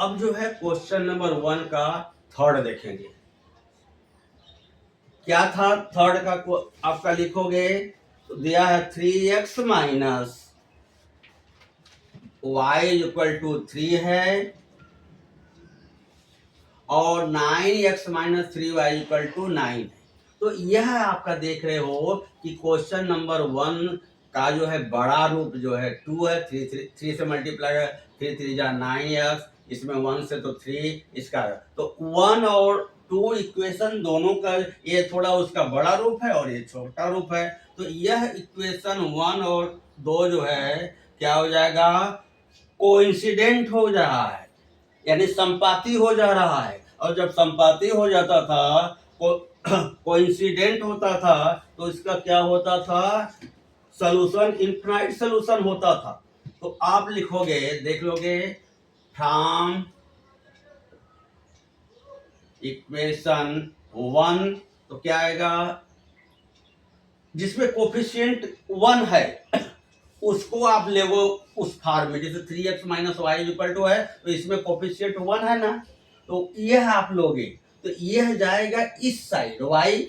अब जो है क्वेश्चन नंबर 1 का थर्ड देखेंगे। क्या था थर्ड का? आपका लिखोगे तो दिया है 3x minus Y equal to 3 है और 9x minus 3y equal to 9 है। तो यह आपका देख रहे हो कि क्वेश्चन नंबर 1 का जो है बड़ा रूप जो है 2 है, 3 से मल्टीप्लाई है, 3 3 जा 9x, इसमें 1 से तो 3 इसका। तो 1 और 2 इक्वेशन दोनों का ये थोड़ा उसका बड़ा रूप है और ये छोटा रूप है। तो यह इक्वेशन 1 और 2 जो है क्या हो जाएगा? कोइंसिडेंट हो जा रहा है, यानी संपाती हो जा रहा है। और जब संपाती हो जाता था कोइंसिडेंट होता था तो इसका क्या होता था? सॉल्यूशन इनफाइनाइट सॉल्यूशन होता था। तो आप लिखोगे, देख लोगे, फ्रॉम इक्वेशन 1 तो क्या आएगा? जिसमें कोफिशिएंट 1 है उसको आप लेगो उस फॉर्म में, जैसे 3x minus Y equal to है तो इसमें कोफिशिएंट 1 है ना, तो यह आप लोगे तो यह जाएगा इस साइड y,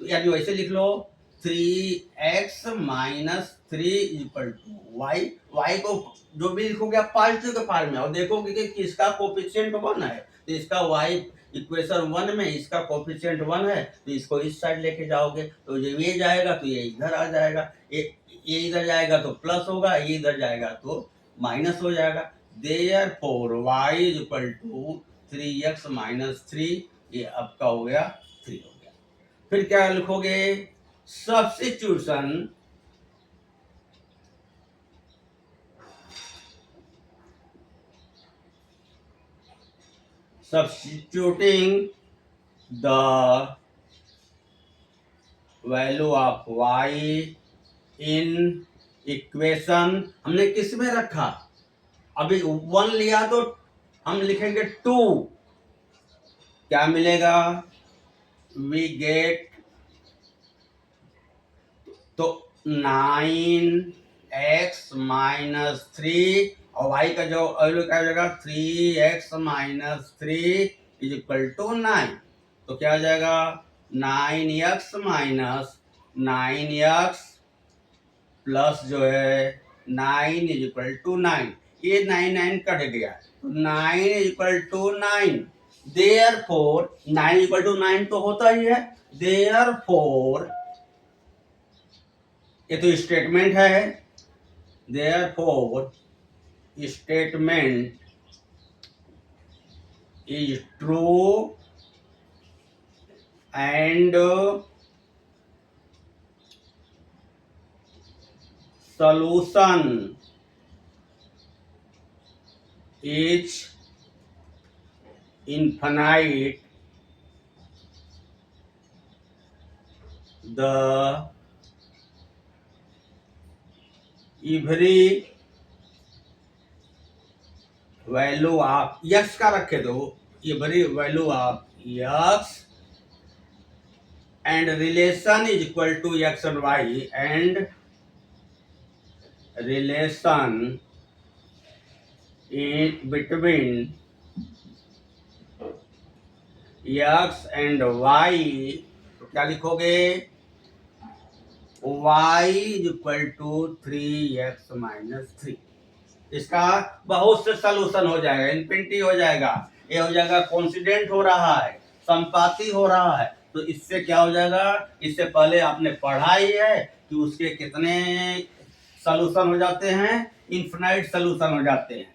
तो यानी वैसे लिख लो 3x minus 3 equal to y. Y को जो भी लिखोगे आप पॉजिटिव के फॉर्म में और देखोगे कि किसका कोफिशिएंट 1 है, तो इसका y इक्वेशन 1 में इसका कोफिशिएंट 1 है तो इसको इस साइड लेके जाओगे तो जब ये जाएगा तो ये इधर आ जाएगा, ये इधर जाएगा तो प्लस होगा, ये इधर जाएगा तो माइनस हो जाएगा। Therefore y equal to 3x minus 3, ये आपका हो गया 3 हो गया। फिर क्या लिखोगे? Substitution substituting the value of y in equation हमने किस में रखा? अभी 1 लिया तो हम लिखेंगे 2, क्या मिलेगा? वी गेट तो 9x माइनस 3 और y का जो वैल्यू क्या हो जाएगा? 3x minus 3 is equal to 9। तो क्या हो जाएगा? 9x माइनस 9x प्लस जो है 9 इज इक्वल टू 9। ये 9 कट गया तो 9 is equal to 9। Therefore 9 equal to 9 तो होता ही है। देयरफॉर ये तो स्टेटमेंट है, therefore statement is true and solution is infinite, the every value of x का रखे तो every value of x and relation is equal to x and y and relation in between x and y, तो क्या लिखोगे? y equal to 3x minus 3। इसका बहुत से solution हो जाएगा, इन्फिनिटी हो जाएगा, ये हो जाएगा कोइंसिडेंट हो रहा है, संपाती हो रहा है। तो इससे क्या हो जाएगा? इससे पहले आपने पढ़ा ही है कि उसके कितने सलूशन हो जाते हैं? इन्फिनाइट सलूशन हो जाते हैं।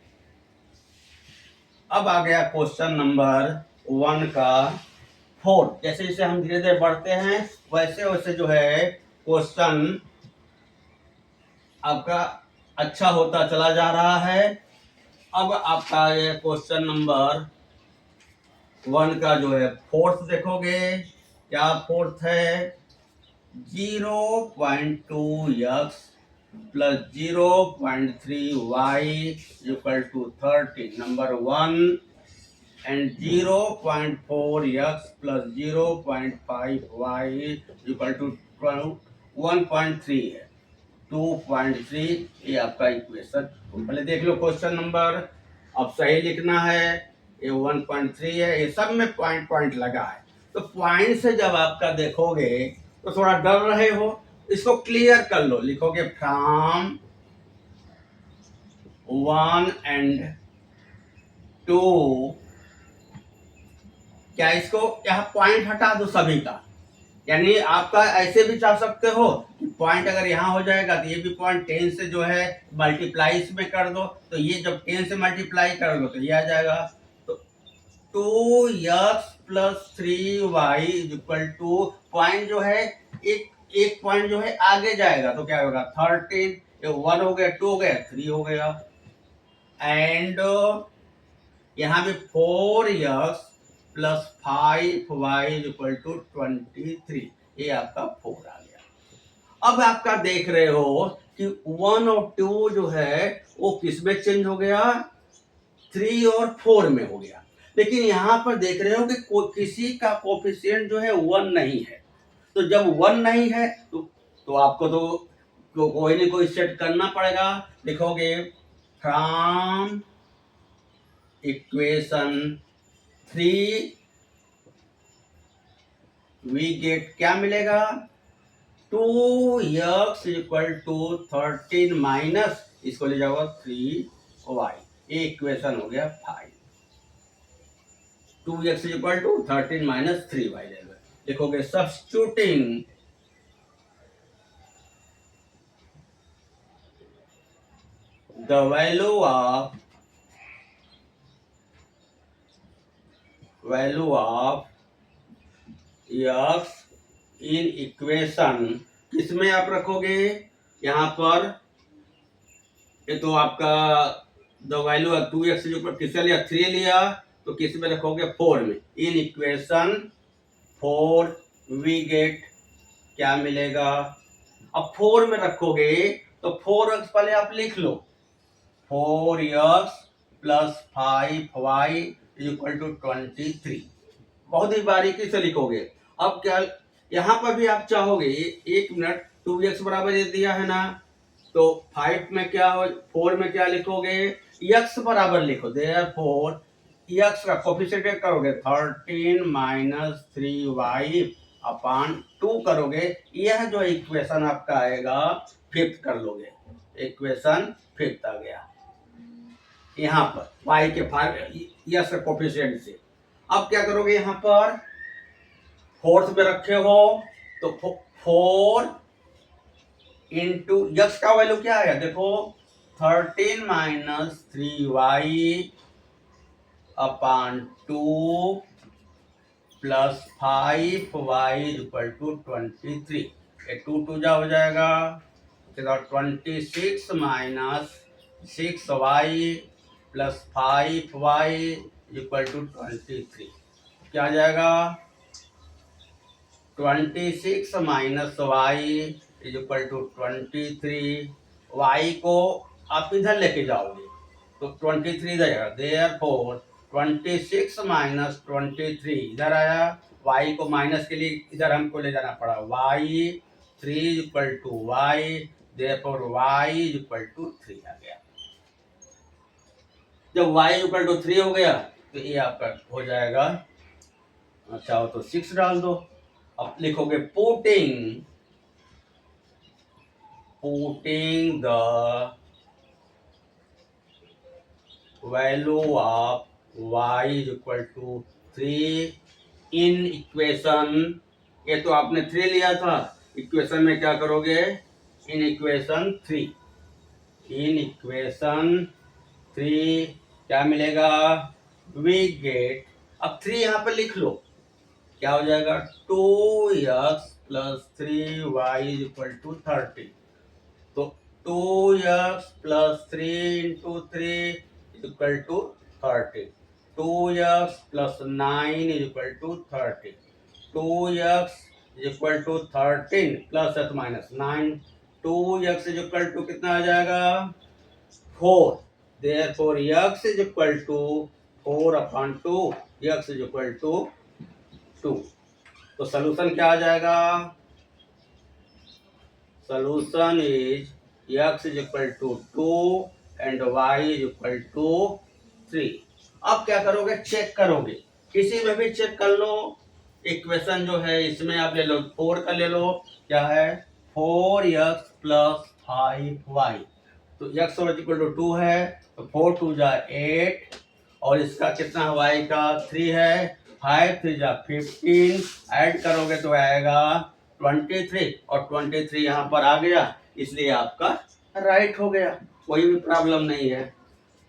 अब आ गया क्वेश्चन नंबर 1 का 4। जैसे जैसे हम धीरे धीरे बढ़ते हैं वैसे वैसे जो है क्वेश्चन आपका अच्छा होता चला जा रहा है। अब आपका ये क्वेश्चन नंबर 1 का जो है फोर्थ देखोगे, क्या फोर्थ है? 0.2x plus 0.3y equal to 30 number 1 and 0.4x plus 0.5y equal to 1.3 है, 2.3। ये आपका इक्वेशन। पहले देख लो क्वेश्चन नंबर, अब सही लिखना है ये 1.3 है, ये सब में पॉइंट पॉइंट लगा है। तो पॉइंट से जब आपका देखोगे तो थोड़ा डर रहे हो, इसको क्लियर कर लो, लिखोगे फ्रॉम 1 एंड 2, क्या इसको यहाँ पॉइंट हटा दो सभी का, यानी आपका ऐसे भी चाह सकते हो कि पॉइंट अगर यहाँ हो जाएगा तो ये भी पॉइंट 10 से जो है मल्टीप्लाई इसमें कर दो, तो ये जब 10 से मल्टीप्लाई कर दो तो ये आ जाएगा। तो 2x plus 3y equal two point जो है एक पॉइंट जो है आगे जाएगा तो क्या होगा 13, 1 हो गया, 2 हो गया, 3 हो गया, एंड यहाँ भी 4x plus 5y equal to 23, ये आपका 4 आ गया। अब आपका देख रहे हो कि 1 और 2 जो है वो किस में चेंज हो गया, 3 और 4 में हो गया, लेकिन यहाँ पर देख रहे हो कि किसी का कोफिशिएंट जो है 1 नहीं है। तो जब 1 नहीं है तो आपको तो कोई ना कोई सेट करना पड़ेगा। लिखोगे फ्रॉम इक्वेशन 3 वी गेट क्या मिलेगा, 2x इक्वल टू 13 माइनस इसको ले जाओगे 3y, ये इक्वेशन हो गया 5। 2x equal to 13 minus 3y लिखोगे substituting the value of x in equation किसमें आप रखोगे, यहाँ पर ये तो आपका द वैल्यू ऑफ 2x किससे लिया, 3 लिया, तो किस में रखोगे 4 में। इन इक्वेशन 4 वी गेट क्या मिलेगा, अब 4 में रखोगे तो 4x पहले आप लिख लो, 4x plus 5y equal to 23, बहुत ही बारीकी से लिखोगे। अब क्या यहाँ पर भी आप चाहोगे, एक मिनट, 2x बराबर ये दिया है ना, तो 5 में क्या हो, 4 में क्या लिखोगे, x बराबर लिखो, देयरफॉर x का कोफिशिएंट करोगे 13 माइनस 3y अपॉन 2 करोगे, यह जो इक्वेशन आपका आएगा फिफ्थ कर लोगे, इक्वेशन फिफ्थ आ गया यहाँ पर y के x का कोफिशिएंट से। अब क्या करोगे, यहाँ पर फोर्थ में रखे हो तो 4 इंटू x का वैल्यू क्या आया, देखो 13 minus 3y upon 2 plus 5y equal to 23, ये 2 2 जा हो जाएगा, 26 minus 6y plus 5y equal to 23, क्या आ जाएगा 26 minus y is equal to 23, y को आप इधर लेके जाओगे तो 23 इधर जाएगा, देयरफॉर 26 माइनस 23 इधर आया, y को माइनस के लिए इधर हमको ले जाना पड़ा, y 3 equal to y, therefore y equal to 3 आ गया। जब y इक्वल टू 3 हो गया तो ये आपका हो जाएगा, अच्छा हो तो 6 डाल दो। अब लिखोगे putting the value of y equal to 3 in equation, ये तो आपने 3 लिया था, इक्वेशन में क्या करोगे, इन इक्वेशन 3, इन इक्वेशन 3 क्या मिलेगा, वी गेट, अब 3 यहाँ पे लिख लो, क्या हो जाएगा 2x plus 3y equal to 30, तो 2x plus 3 into 3 equal to 30, 2x प्लस 9 equal to 30, 2x equal to 13 प्लस माइनस 9, 2x इक्वल टू कितना आ जाएगा 4, therefore x is equal to 4 upon 2, x is equal to 2, तो सॉल्यूशन क्या आ जाएगा, solution is x is equal to 2 and y is equal to 3। अब क्या करोगे, चेक करोगे, किसी में भी चेक कर लो। इक्वेशन जो है इसमें आप ले लो 4 का ले लो, क्या है 4x प्लस 5y, तो x इक्वल टू 2 है, तो 4 2 जा 8, और इसका कितना y का 3 है, 5 3 जा 15, ऐड करोगे तो आएगा 23, और 23 यहाँ पर आ गया, इसलिए आपका राइट हो गया, कोई भी प्रॉब्लम नहीं है।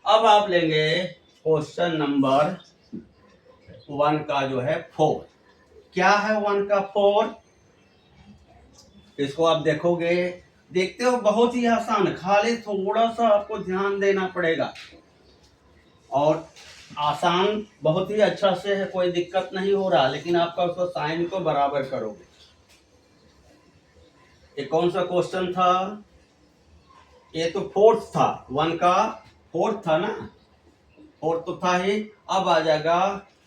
अब आप लेंगे क्वेश्चन नंबर 1 का जो है 4। क्या है 1 का 4, इसको आप देखोगे, देखते हो बहुत ही आसान, खाली थोड़ा सा आपको ध्यान देना पड़ेगा, और आसान बहुत ही अच्छा से है, कोई दिक्कत नहीं हो रहा, लेकिन आपका उसको साइन को बराबर करोगे। ये कौन सा क्वेश्चन था, ये तो फोर्थ था, 1 का फोर्थ था ना, फोर्थ तो था ही। अब आ जाएगा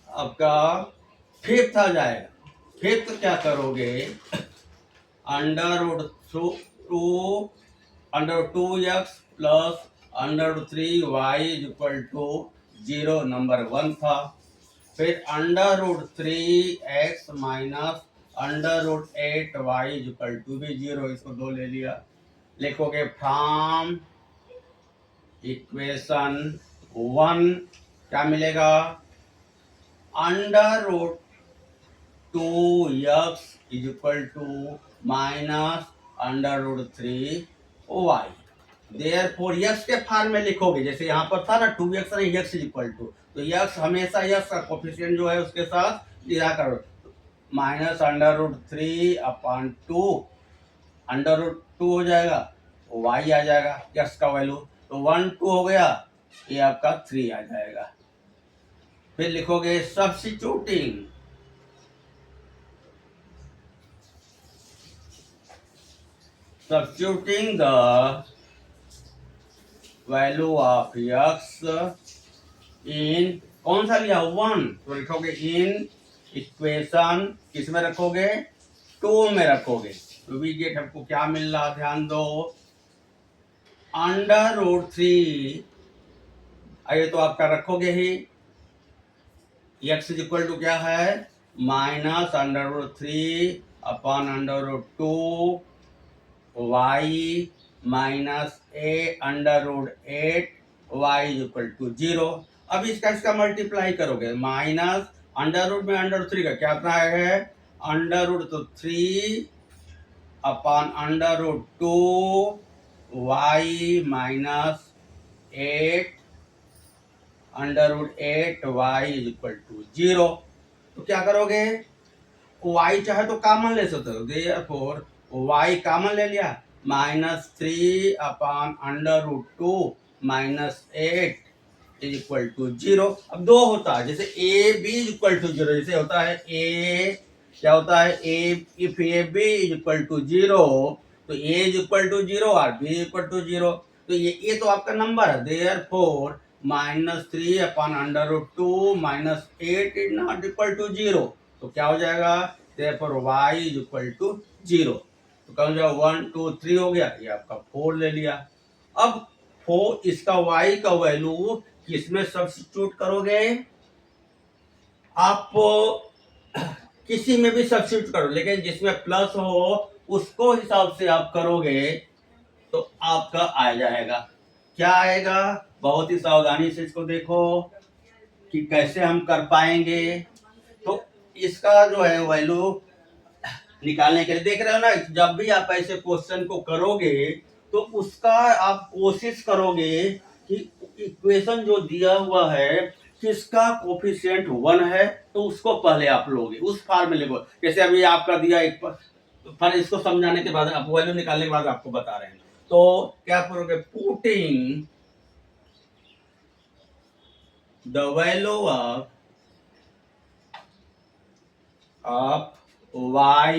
आपका फिफ्थ आ जाएगा। फिफ्थ क्या करोगे, under root 2x plus under root 3y equal to 0, number 1 था। फिर under root 3x minus under root 8y equal to भी 0, इसको 2 ले लिया। लिखोगे फ्रॉम इक्वेशन 1 क्या मिलेगा, under root 2x is equal to minus under root 3y। Therefore x के फॉर्म में लिखोगे, जैसे यहाँ पर था ना 2x नहीं, x इज इक्वल टू, तो x हमेशा x का कोफिशिएंट जो है उसके साथ लिया करो, minus under root 3 upon 2, under root 2 हो जाएगा, y आ जाएगा x का वैल्यू, तो 1 2 हो गया, ये आपका 3 आ जाएगा। फिर लिखोगे substituting the value of x in, कौन सा लिया 1, तो लिखोगे इन इक्वेशन किस में रखोगे, 2 में रखोगे, तो वी गेट हमको क्या मिल रहा, ध्यान दो, अंडर रूट 3, आइए तो आपका रखोगे ही, x इज इक्वल टू क्या है, minus under root 3 upon under root 2 y minus a under root 8 y equal to 0। अब इसका मल्टीप्लाई करोगे, माइनस अंडर रूट में अंडर रूट 3 का क्या आता है, अंडर रूट तो 3 upon under root 2 y minus 8 under root 8 y equal to 0। तो क्या करोगे, y चाहे तो कॉमन ले सकते हो, देयरफॉर y कॉमन ले लिया, minus 3 upon under root 2 minus 8 is equal to 0। अब 2 होता है, जैसे ए बी इक्वल टू 0, जैसे होता है ए, क्या होता है A, if A B is equal to 0, तो ए इज इक्वल टू 0 और बी इक्वल टू 0, तो ये तो आपका नंबर है, therefore minus 3 upon under root 2 minus 8 is not equal to 0, तो क्या हो जाएगा, therefore y is equal to 0, तो कौन जाओ 1 2 3 हो गया, ये आपका 4 ले लिया। अब 4 इसका y का वैल्यू किसमें सब्स्टिट्यूट करोगे, आप किसी में भी सब्स्टिट्यूट करो, लेकिन जिसमें प्लस हो उसको हिसाब से आप करोगे तो आपका आ जाएगा। क्या आएगा, बहुत ही सावधानी से इसको देखो कि कैसे हम कर पाएंगे। तो इसका जो है वैल्यू निकालने के लिए देख रहे हो ना, जब भी आप ऐसे क्वेश्चन को करोगे तो उसका आप कोशिश करोगे कि इक्वेशन जो दिया हुआ है किसका कोफिशिएंट 1 है, तो उसको पहले आप लोगे, उस फार्मूले को, जैसे अभी आपका दिया एक पर इसको समझाने के बाद आप वैल्यू निकालने के बाद आपको बता रहे हैं, तो क्या करोगे, putting the value of y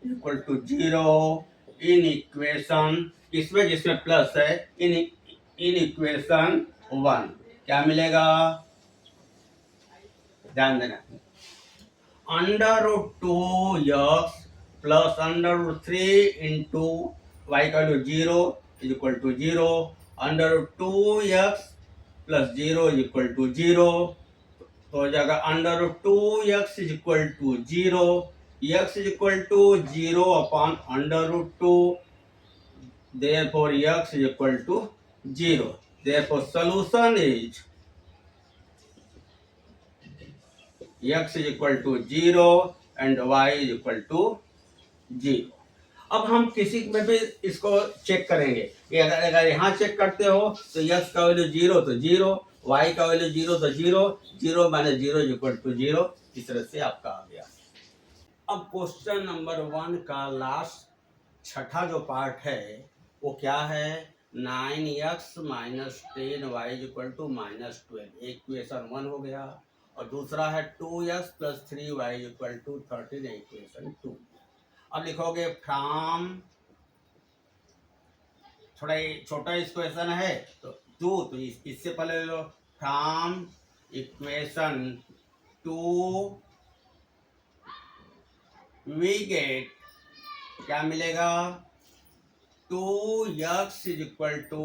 equal to 0 in equation, किसमें जिसमें प्लस है, इन इक्वेशन 1 क्या मिलेगा, ध्यान देना, under root 2x plus under root 3 into y का 0 is equal to 0, under root 2x plus 0 is equal to 0, तो हो जाएगा under root 2x is equal to 0, x is equal to 0 upon under root 2, therefore x is equal to 0, therefore solution is x is equal to 0 and y is equal to 0। अब हम किसी में भी इसको check करेंगे कि अगर यहाँ चेक करते हो तो x का वैल्यू 0 तो 0, y का वैल्यू 0 तो 0, 0 माइनस 0 इज इक्वल टू 0। इस तरह से आपका आ गया। अब क्वेश्चन नंबर 1 का लास्ट छठा जो पार्ट है वो क्या है, 9x minus 10y is equal to minus 12, एक इक्वेशन 1 हो गया, और दूसरा है 2x plus 3y is equal to 13, equation 2। अब लिखोगे फ्रॉम, थोड़ा छोटा इक्वेशन है तो इससे पहले ले लो, फ्रॉम इक्वेशन 2 वी गेट, क्या मिलेगा, 2x is equal to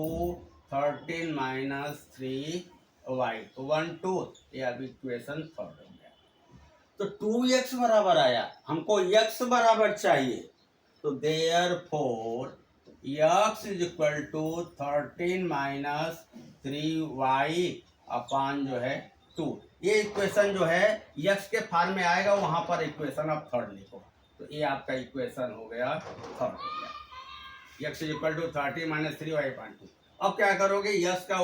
13 minus 3y, तो 1 2, ये अभी इक्वेशन थर्ड हो गया। तो 2x बराबर आया, हमको x बराबर चाहिए, तो therefore x is equal to 13 minus 3y upon जो है 2, ये इक्वेशन जो है x के फॉर्म में आएगा, वहां पर इक्वेशन आप थर्ड लिखो, तो ये आपका इक्वेशन हो गया थर्ड हो गया, x is equal to 13 minus 3y upon 2। अब क्या करोगे, x का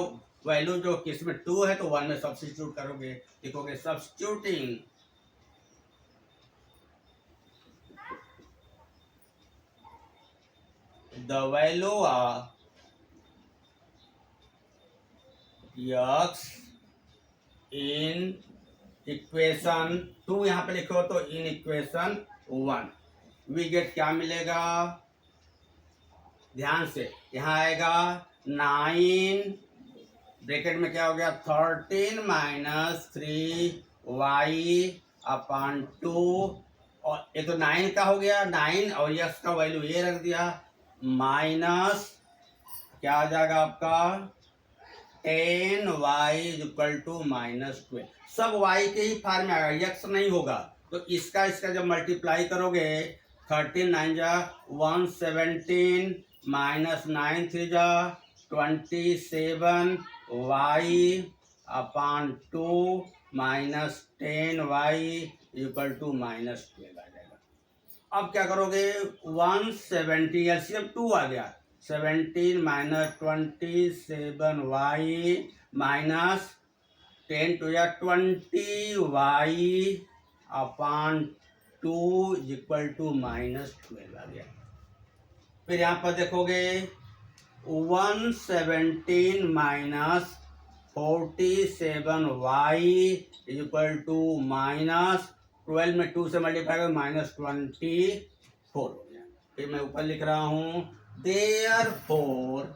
वैल्यू जो किसमें 2 है तो 1 में सब्स्टिट्यूट करोगे, लिखोगे substituting the value of x in equation 2 यहाँ पे लिखो, तो इन इक्वेशन 1 वी गेट क्या मिलेगा, ध्यान से यहाँ आएगा 9 ब्रैकेट में क्या हो गया 13 माइनस 3y अपॉन 2, और ये तो 9 का हो गया 9, और यस का वैल्यू ये रख दिया, माइनस क्या आ जाएगा आपका 10y is equal to minus 12, सब y के ही फॉर्म में आएगा, x नहीं होगा, तो इसका जब मल्टीप्लाई करोगे 13 9 जा 117 माइनस 9 3 जा 27 y upon 2 minus 10y equal to minus 12 आ जाएगा। अब क्या करोगे 170 एलसीएम 2 आ गया, 17 माइनस 27y माइनस 10 टू या 20y upon 2 equal to minus 12 आ गया। फिर यहाँ पर देखोगे 117 minus 47y equal to minus 12 में 2 से मल्टीप्लाई कर माइनस 24 हो गया। फिर मैं ऊपर लिख रहा हूँ therefore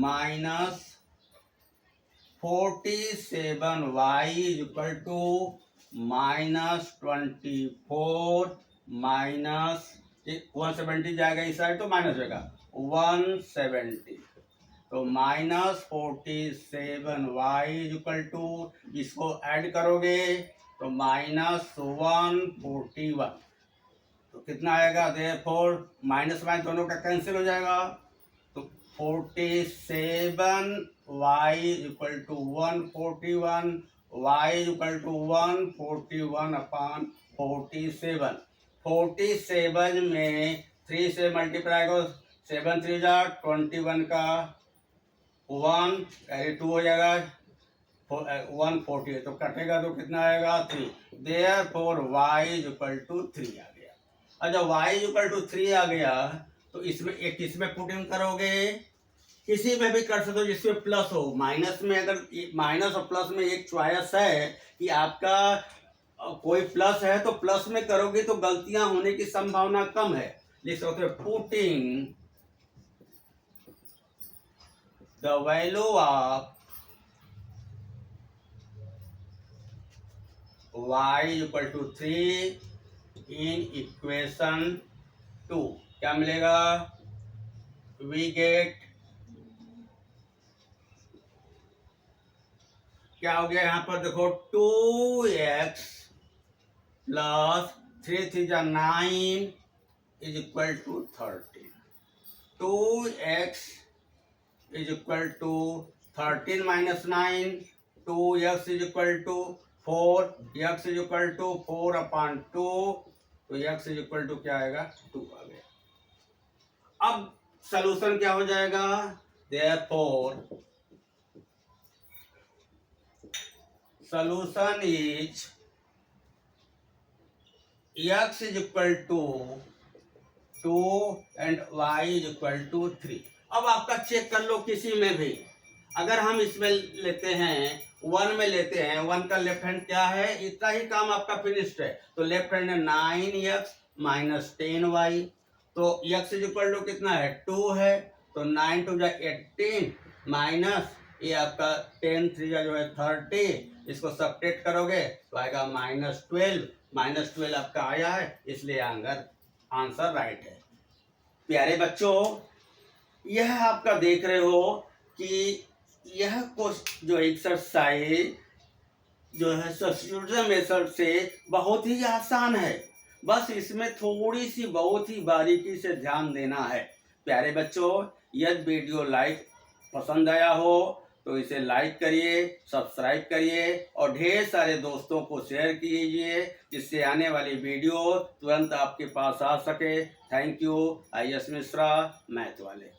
minus 47y equal to minus 24 minus 170 जाएगा इस साइड तो माइनस होगा 170, तो माइनस 47y इक्वल टू, इसको ऐड करोगे तो माइनस 141, तो कितना आएगा, देयरफॉर माइनस माइनस दोनों का कैंसिल हो जाएगा, तो 47y equal to 141, y equal to 141 upon 47, 47 में 3 से मल्टीप्लाई करो 7 3 जा 21 का 1 2 हो जाएगा 140, तो कटेगा तो कितना आएगा 3, देयरफॉर y इक्वल टू 3 आ गया। और जब y इक्वल टू 3 आ गया तो इसमें एक किसमें पुट इन करोगे, किसी में भी कर सकते हो जिसमें प्लस हो, माइनस में अगर माइनस और प्लस में एक चॉइस है कि आपका कोई प्लस है तो प्लस में करोगे तो गलतियां होने की संभावना कम है, लिख सकते हो putting the value of y equal to 3 in equation 2, क्या मिलेगा, वी गेट क्या हो गया यहाँ पर देखो 2x प्लस 3 3 जा 9 is equal to 13। 2x is equal to 13 minus 9, 2x is equal to 4, x is equal to 4 upon 2, तो x इज इक्वल टू क्या आएगा 2 आ गया। अब सॉल्यूशन क्या हो जाएगा, therefore solution is x is equal to 2 and y is equal to 3। अब आपका चेक कर लो किसी में भी, अगर हम इसमें लेते हैं 1 में लेते हैं, 1 का लेफ्ट हैंड क्या है, इतना ही काम आपका फिनिश्ड है। तो लेफ्ट हैंड है 9x माइनस 10y, तो x इज इक्वल टू कितना है 2 है, तो 9 2 जा 18 माइनस ये आपका 10 3 जा जो है 30, इसको सब्ट्रैक्ट करोगे तो आएगा -12, -12 आपका आया है, इसलिए आंसर राइट है। प्यारे बच्चों, यह आपका देख रहे हो कि यह जो एक्सरसाइज जो है सब्स्टिट्यूशन मेथड से बहुत ही आसान है, बस इसमें थोड़ी सी बहुत ही बारीकी से ध्यान देना है। प्यारे बच्चों, यदि वीडियो पसंद आया हो तो इसे लाइक करिए, सब्सक्राइब करिए और ढेर सारे दोस्तों को शेयर कीजिए, जिससे आने वाली वीडियो तुरंत आपके पास आ सके। Thank you. IS Mishra, math वाले।